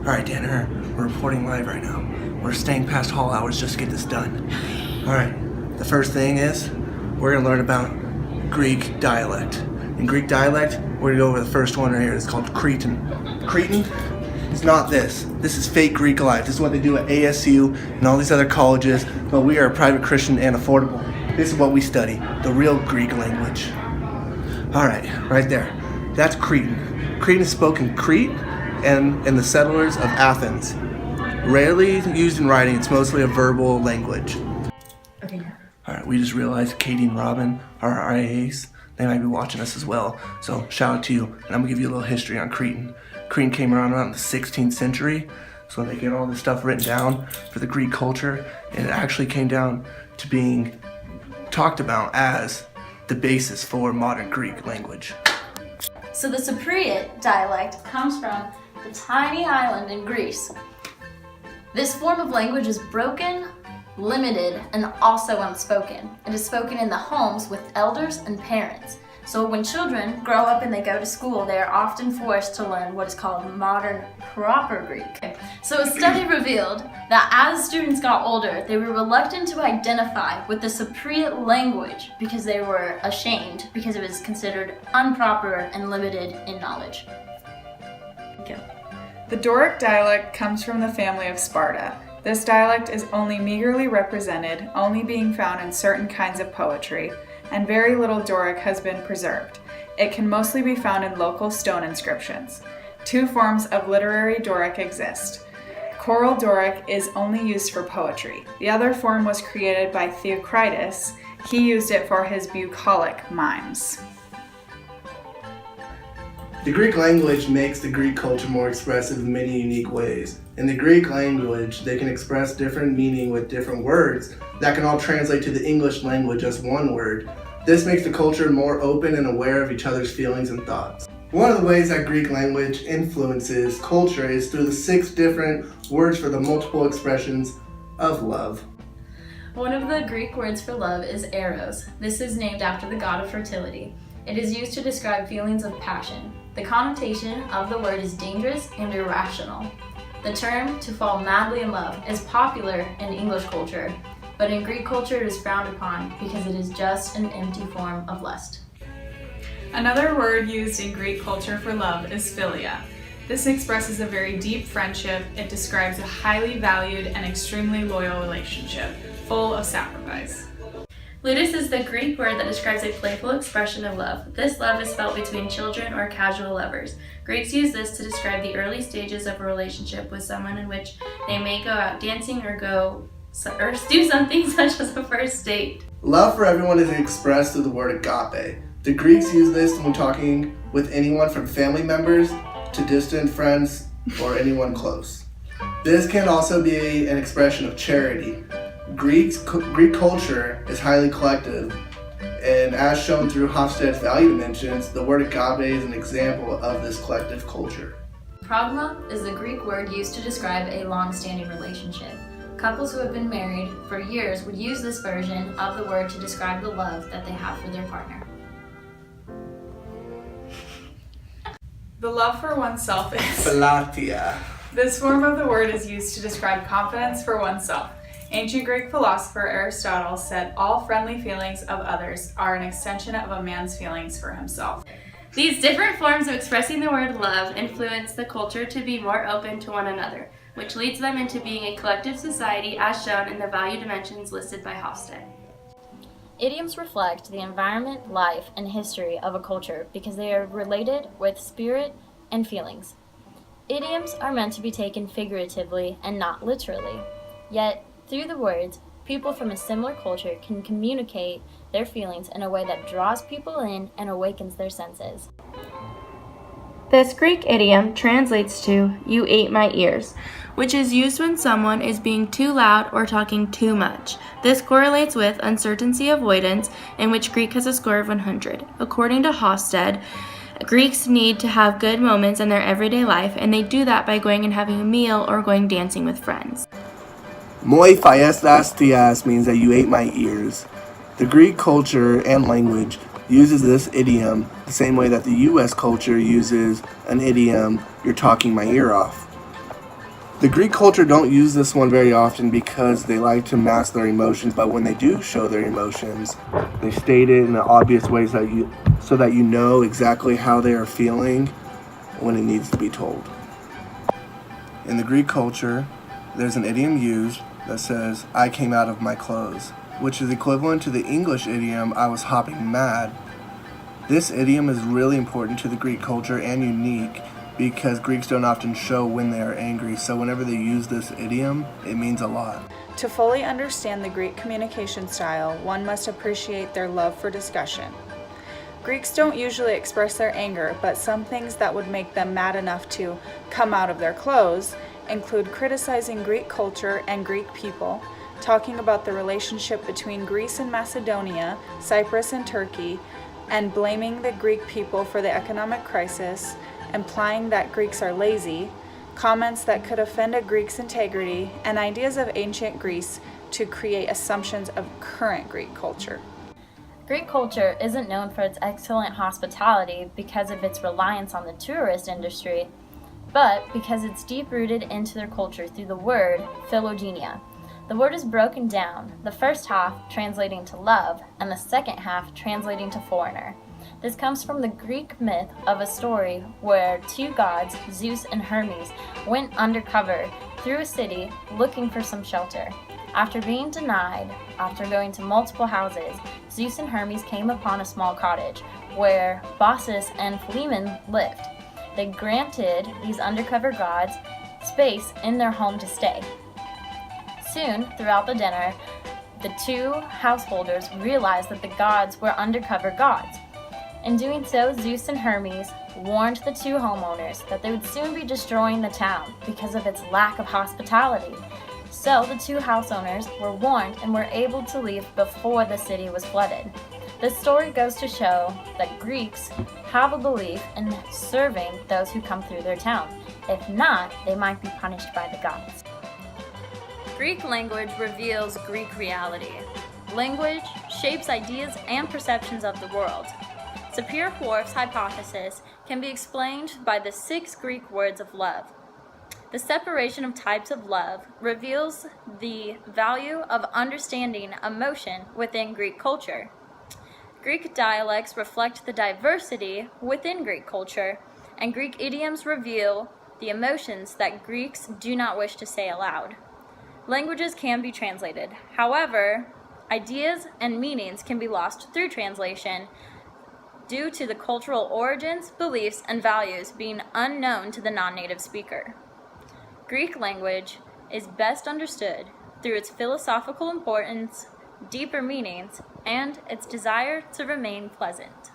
Alright, Danner, we're reporting live right now. We're staying past hall hours just to get this done. Alright, the first thing is, we're going to learn about Greek dialect. In Greek dialect, we're going to go over the first one right here. It's called Cretan. Cretan is not this. This is fake Greek life. This is what they do at ASU and all these other colleges, but we are a private Christian and affordable. This is what we study, the real Greek language. Alright, right there. That's Cretan. Cretan is spoken in Crete and in the settlers of Athens. Rarely used in writing, it's mostly a verbal language. Okay. Alright, we just realized Katie and Robin are our IAs. They might be watching us as well, so shout out to you. And I'm gonna give you a little history on Cretan. Cretan came around in the 16th century, so they get all this stuff written down for the Greek culture, and it actually came down to being talked about as the basis for modern Greek language. So the Cypriot dialect comes from the tiny island in Greece. This form of language is broken, limited, and also unspoken. It is spoken in the homes with elders and parents. So when children grow up and they go to school, they are often forced to learn what is called modern proper Greek. So a study revealed that as students got older, they were reluctant to identify with the Cypriot language because they were ashamed because it was considered improper and limited in knowledge. Okay. The Doric dialect comes from the family of Sparta. This dialect is only meagerly represented, only being found in certain kinds of poetry, and very little Doric has been preserved. It can mostly be found in local stone inscriptions. Two forms of literary Doric exist. Choral Doric is only used for poetry. The other form was created by Theocritus. He used it for his bucolic mimes. The Greek language makes the Greek culture more expressive in many unique ways. In the Greek language, they can express different meaning with different words that can all translate to the English language as one word. This makes the culture more open and aware of each other's feelings and thoughts. One of the ways that Greek language influences culture is through the 6 different words for the multiple expressions of love. One of the Greek words for love is eros. This is named after the god of fertility. It is used to describe feelings of passion. The connotation of the word is dangerous and irrational. The term to fall madly in love is popular in English culture, but in Greek culture it is frowned upon because it is just an empty form of lust. Another word used in Greek culture for love is philia. This expresses a very deep friendship. It describes a highly valued and extremely loyal relationship, full of sacrifice. Ludus is the Greek word that describes a playful expression of love. This love is felt between children or casual lovers. Greeks use this to describe the early stages of a relationship with someone in which they may go out dancing or do something such as a first date. Love for everyone is expressed through the word agape. The Greeks use this when talking with anyone from family members to distant friends or anyone close. This can also be an expression of charity. Greek culture is highly collective, and as shown through Hofstede's value dimensions, the word agape is an example of this collective culture. Progma is the Greek word used to describe a long-standing relationship. Couples who have been married for years would use this version of the word to describe the love that they have for their partner. The love for oneself is... Philatia. This form of the word is used to describe confidence for oneself. Ancient Greek philosopher Aristotle said all friendly feelings of others are an extension of a man's feelings for himself. These different forms of expressing the word love influence the culture to be more open to one another, which leads them into being a collective society as shown in the value dimensions listed by Hofstede. Idioms reflect the environment, life, and history of a culture because they are related with spirit and feelings. Idioms are meant to be taken figuratively and not literally. Yet, through the words, people from a similar culture can communicate their feelings in a way that draws people in and awakens their senses. This Greek idiom translates to, "You ate my ears," which is used when someone is being too loud or talking too much. This correlates with uncertainty avoidance, in which Greek has a score of 100. According to Hofstede, Greeks need to have good moments in their everyday life, and they do that by going and having a meal or going dancing with friends. Moi phaiestas tias means that you ate my ears. The Greek culture and language uses this idiom the same way that the U.S. culture uses an idiom, "you're talking my ear off." The Greek culture don't use this one very often because they like to mask their emotions, but when they do show their emotions, they state it in obvious ways so that you know exactly how they are feeling when it needs to be told. In the Greek culture, there's an idiom used that says, "I came out of my clothes," which is equivalent to the English idiom, "I was hopping mad." This idiom is really important to the Greek culture and unique because Greeks don't often show when they are angry, so whenever they use this idiom, it means a lot. To fully understand the Greek communication style, one must appreciate their love for discussion. Greeks don't usually express their anger, but some things that would make them mad enough to come out of their clothes include criticizing Greek culture and Greek people, talking about the relationship between Greece and Macedonia, Cyprus and Turkey, and blaming the Greek people for the economic crisis, implying that Greeks are lazy, comments that could offend a Greek's integrity, and ideas of ancient Greece to create assumptions of current Greek culture. Greek culture isn't known for its excellent hospitality because of its reliance on the tourist industry, but because it's deep-rooted into their culture through the word philogenia. The word is broken down, the first half translating to love, and the second half translating to foreigner. This comes from the Greek myth of a story where two gods, Zeus and Hermes, went undercover through a city looking for some shelter. After being denied, after going to multiple houses, Zeus and Hermes came upon a small cottage where Baucis and Philemon lived. They granted these undercover gods space in their home to stay. Soon, throughout the dinner, the two householders realized that the gods were undercover gods. In doing so, Zeus and Hermes warned the two homeowners that they would soon be destroying the town because of its lack of hospitality. So the two house owners were warned and were able to leave before the city was flooded. This story goes to show that Greeks have a belief in serving those who come through their town. If not, they might be punished by the gods. Greek language reveals Greek reality. Language shapes ideas and perceptions of the world. Sapir-Whorf's hypothesis can be explained by the 6 Greek words of love. The separation of types of love reveals the value of understanding emotion within Greek culture. Greek dialects reflect the diversity within Greek culture, and Greek idioms reveal the emotions that Greeks do not wish to say aloud. Languages can be translated. However, ideas and meanings can be lost through translation due to the cultural origins, beliefs, and values being unknown to the non-native speaker. Greek language is best understood through its philosophical importance, deeper meanings, and its desire to remain pleasant.